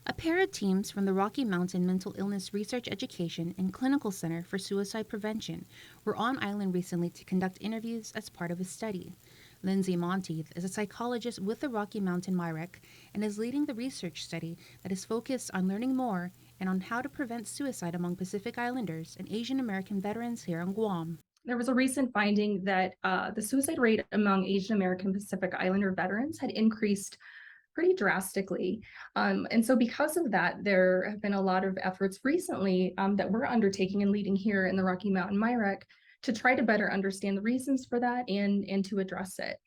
A pair of teams from the Rocky Mountain Mental Illness Research Education and Clinical Center for Suicide Prevention were on island recently to conduct interviews as part of a study. Lindsay Monteith is a psychologist with the Rocky Mountain MIREC and is leading the research study that is focused on learning more and on how to prevent suicide among Pacific Islanders and Asian American veterans here on Guam. There was a recent finding that the suicide rate among Asian American Pacific Islander veterans had increased pretty drastically. And so because of that, there have been a lot of efforts recently that we're undertaking and leading here in the Rocky Mountain MIREC to try to better understand the reasons for that and to address it.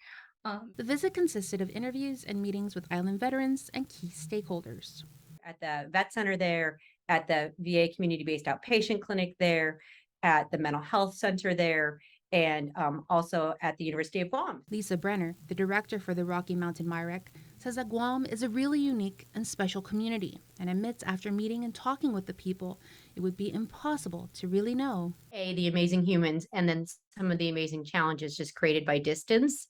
The visit consisted of interviews and meetings with island veterans and key stakeholders. At the vet center there, at the VA community-based outpatient clinic there, at the mental health center there, and also at the University of Guam. Lisa Brenner, the director for the Rocky Mountain MIREC, says that Guam is a really unique and special community and admits after meeting and talking with the people, it would be impossible to really know. The amazing humans, and then some of the amazing challenges just created by distance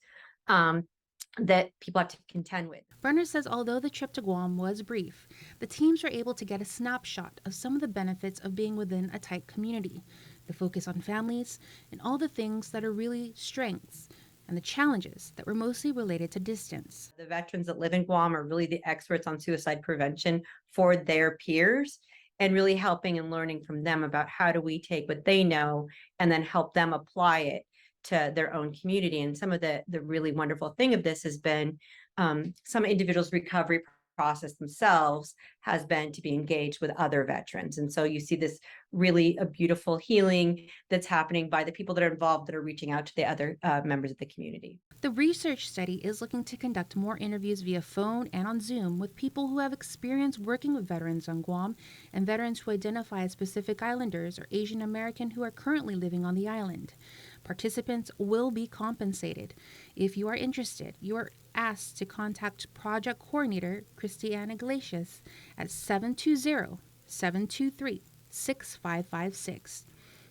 that people have to contend with. Brenner says although the trip to Guam was brief, the teams were able to get a snapshot of some of the benefits of being within a tight community, the focus on families, and all the things that are really strengths, and the challenges that were mostly related to distance. The veterans that live in Guam are really the experts on suicide prevention for their peers, and really helping and learning from them about how do we take what they know and then help them apply it to their own community. And some of the really wonderful thing of this has been some individuals' recovery process themselves has been to be engaged with other veterans. And so you see this really a beautiful healing that's happening by the people that are involved that are reaching out to the other members of the community. The research study is looking to conduct more interviews via phone and on Zoom with people who have experience working with veterans on Guam and veterans who identify as Pacific Islanders or Asian American who are currently living on the island. Participants will be compensated. If you are interested, you are asked to contact Project Coordinator Christiana Iglesias at 720-723-6556.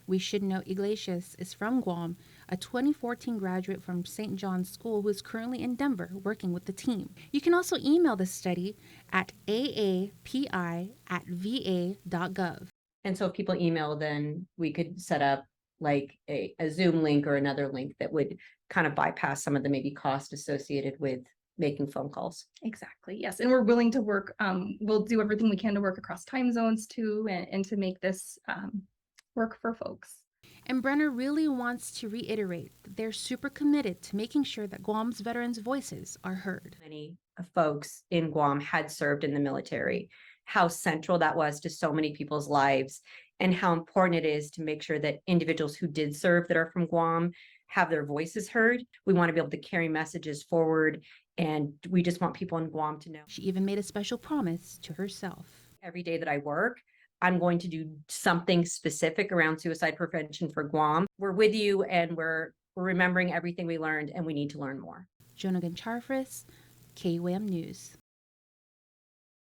We should note Iglesias is from Guam, a 2014 graduate from St. John's School who is currently in Denver working with the team. You can also email the study at aapi@va.gov. And so if people email, then we could set up like a Zoom link or another link that would kind of bypass some of the maybe cost associated with making phone calls. Exactly, yes. And we're willing to work, we'll do everything we can to work across time zones too, and to make this work for folks. And Brenner really wants to reiterate that they're super committed to making sure that Guam's veterans' voices are heard. Many folks in Guam had served in the military, how central that was to so many people's lives, and how important it is to make sure that individuals who did serve that are from Guam have their voices heard. We want to be able to carry messages forward, and we just want people in Guam to know. She even made a special promise to herself. Every day that I work, I'm going to do something specific around suicide prevention for Guam. We're with you, and we're remembering everything we learned, and we need to learn more. Jonah Charfris, KUAM News.